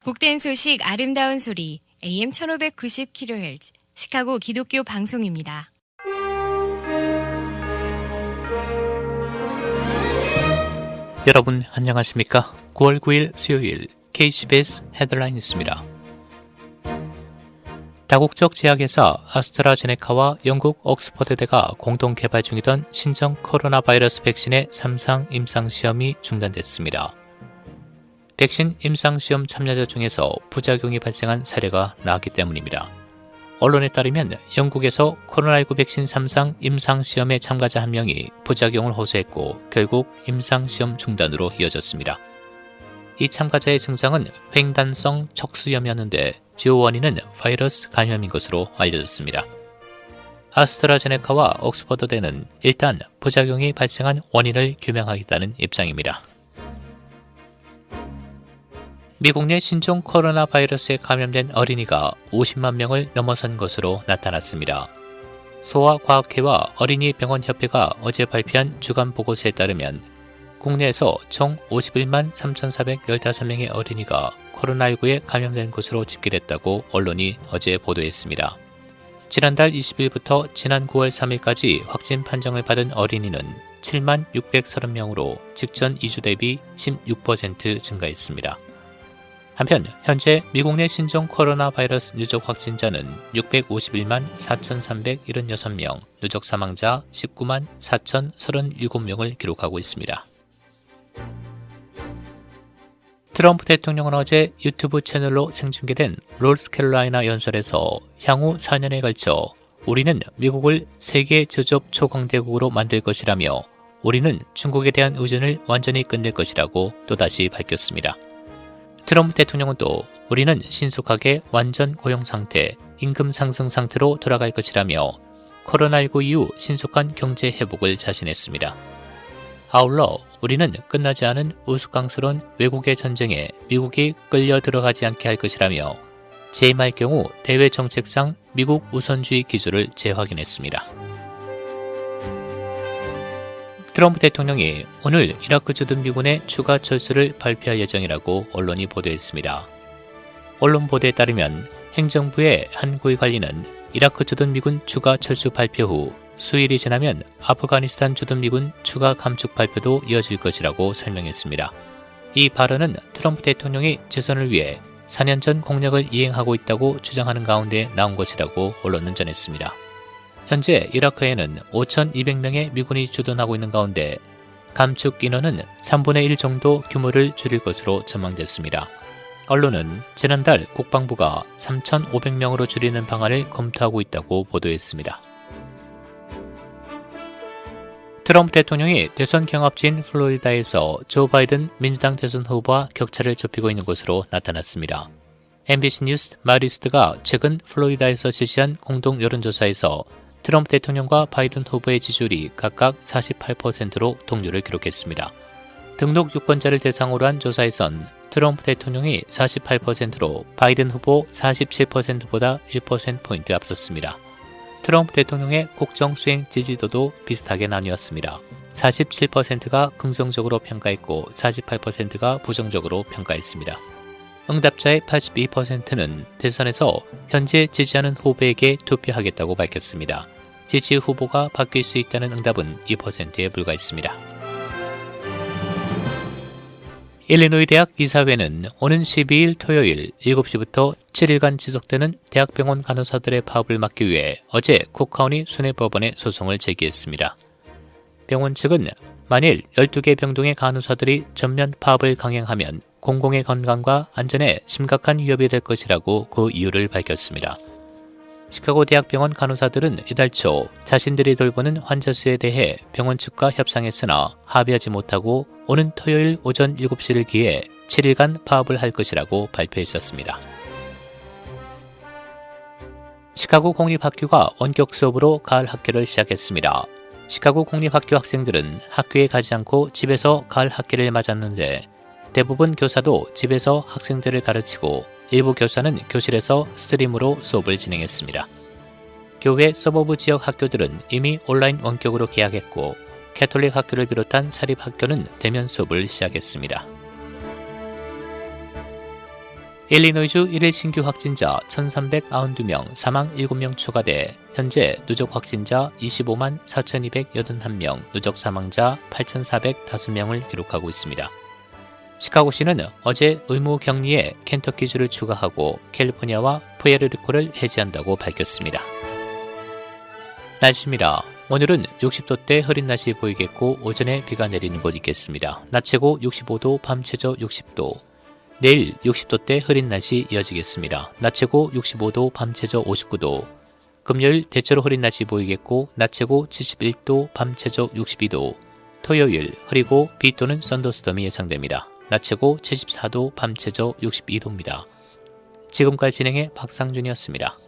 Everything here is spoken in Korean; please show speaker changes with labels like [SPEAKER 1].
[SPEAKER 1] 복된 소식 아름다운 소리 AM 1590kHz 시카고 기독교 방송입니다.
[SPEAKER 2] 여러분 안녕하십니까? 9월 9일 수요일 KCBS 헤드라인입니다. 다국적 제약회사 아스트라제네카와 영국 옥스퍼드대가 공동 개발 중이던 신종 코로나 바이러스 백신의 3상 임상시험이 중단됐습니다. 백신 임상시험 참여자 중에서 부작용이 발생한 사례가 나왔기 때문입니다. 언론에 따르면 영국에서 코로나19 백신 3상 임상시험의 참가자 한 명이 부작용을 호소했고 결국 임상시험 중단으로 이어졌습니다. 이 참가자의 증상은 횡단성 척수염이었는데 주요 원인은 바이러스 감염인 것으로 알려졌습니다. 아스트라제네카와 옥스퍼드대는 일단 부작용이 발생한 원인을 규명하겠다는 입장입니다. 미국 내 신종 코로나 바이러스에 감염된 어린이가 50만 명을 넘어선 것으로 나타났습니다. 소아과학회와 어린이병원협회가 어제 발표한 주간 보고서에 따르면 국내에서 총 51만 3,415명의 어린이가 코로나19에 감염된 것으로 집계됐다고 언론이 어제 보도했습니다. 지난달 20일부터 지난 9월 3일까지 확진 판정을 받은 어린이는 7만 630명으로 직전 2주 대비 16% 증가했습니다. 한편 현재 미국 내 신종 코로나 바이러스 누적 확진자는 651만 4,376명, 누적 사망자 19만 4,037명을 기록하고 있습니다. 트럼프 대통령은 어제 유튜브 채널로 생중계된 노스캐롤라이나 연설에서 향후 4년에 걸쳐 우리는 미국을 세계 제조업 초강대국으로 만들 것이라며 우리는 중국에 대한 의존을 완전히 끝낼 것이라고 또다시 밝혔습니다. 트럼프 대통령은 또 우리는 신속하게 완전 고용 상태, 임금 상승 상태로 돌아갈 것이라며 코로나19 이후 신속한 경제 회복을 자신했습니다. 아울러 우리는 끝나지 않은 우스꽝스러운 외국의 전쟁에 미국이 끌려 들어가지 않게 할 것이라며 재임할 경우 대외 정책상 미국 우선주의 기조를 재확인했습니다. 트럼프 대통령이 오늘 이라크 주둔 미군의 추가 철수를 발표할 예정이라고 언론이 보도했습니다. 언론 보도에 따르면 행정부의 한 고위 관리는 이라크 주둔 미군 추가 철수 발표 후 수일이 지나면 아프가니스탄 주둔 미군 추가 감축 발표도 이어질 것이라고 설명했습니다. 이 발언은 트럼프 대통령이 재선을 위해 4년 전 공약을 이행하고 있다고 주장하는 가운데 나온 것이라고 언론은 전했습니다. 현재 이라크에는 5,200명의 미군이 주둔하고 있는 가운데 감축 인원은 3분의 1 정도 규모를 줄일 것으로 전망됐습니다. 언론은 지난달 국방부가 3,500명으로 줄이는 방안을 검토하고 있다고 보도했습니다. 트럼프 대통령이 대선 경합지인 플로리다에서 조 바이든 민주당 대선 후보와 격차를 좁히고 있는 것으로 나타났습니다. MBC 뉴스 마리스트가 최근 플로리다에서 실시한 공동 여론조사에서 트럼프 대통령과 바이든 후보의 지지율이 각각 48%로 동률을 기록했습니다. 등록 유권자를 대상으로 한 조사에선 트럼프 대통령이 48%로 바이든 후보 47%보다 1%포인트 앞섰습니다. 트럼프 대통령의 국정 수행 지지도도 비슷하게 나뉘었습니다. 47%가 긍정적으로 평가했고 48%가 부정적으로 평가했습니다. 응답자의 82%는 대선에서 현재 지지하는 후보에게 투표하겠다고 밝혔습니다. 지지 후보가 바뀔 수 있다는 응답은 2%에 불과했습니다. 일리노이 대학 이사회는 오는 12일 토요일 7시부터 7일간 지속되는 대학병원 간호사들의 파업을 막기 위해 어제 쿡카운티 순회법원에 소송을 제기했습니다. 병원 측은 만일 12개 병동의 간호사들이 전면 파업을 강행하면 공공의 건강과 안전에 심각한 위협이 될 것이라고 그 이유를 밝혔습니다. 시카고 대학병원 간호사들은 이달 초 자신들이 돌보는 환자 수에 대해 병원 측과 협상했으나 합의하지 못하고 오는 토요일 오전 7시를 기해 7일간 파업을 할 것이라고 발표했었습니다. 시카고 공립학교가 원격 수업으로 가을 학기를 시작했습니다. 시카고 공립학교 학생들은 학교에 가지 않고 집에서 가을 학기를 맞았는데 대부분 교사도 집에서 학생들을 가르치고 일부 교사는 교실에서 스트림으로 수업을 진행했습니다. 교외 서버브 지역 학교들은 이미 온라인 원격으로 개학했고 캐톨릭 학교를 비롯한 사립학교는 대면 수업을 시작했습니다. 일리노이주 1일 신규 확진자 1,392명, 사망 7명 추가돼 현재 누적 확진자 25만 4,281명, 누적 사망자 8,405명을 기록하고 있습니다. 시카고시는 어제 의무 격리에 켄터키주를 추가하고 캘리포니아와 푸에르리코를 해제한다고 밝혔습니다. 날씨입니다. 오늘은 60도대 흐린 날씨 보이겠고 오전에 비가 내리는 곳 있겠습니다. 낮 최고 65도, 밤 최저 60도. 내일 60도대 흐린 날씨 이어지겠습니다. 낮 최고 65도, 밤 최저 59도. 금요일 대체로 흐린 날씨 보이겠고 낮 최고 71도, 밤 최저 62도. 토요일 흐리고 비 또는 썬더스톰이 예상됩니다. 낮 최고 74도, 밤 최저 62도입니다. 지금까지 진행의 박상준이었습니다.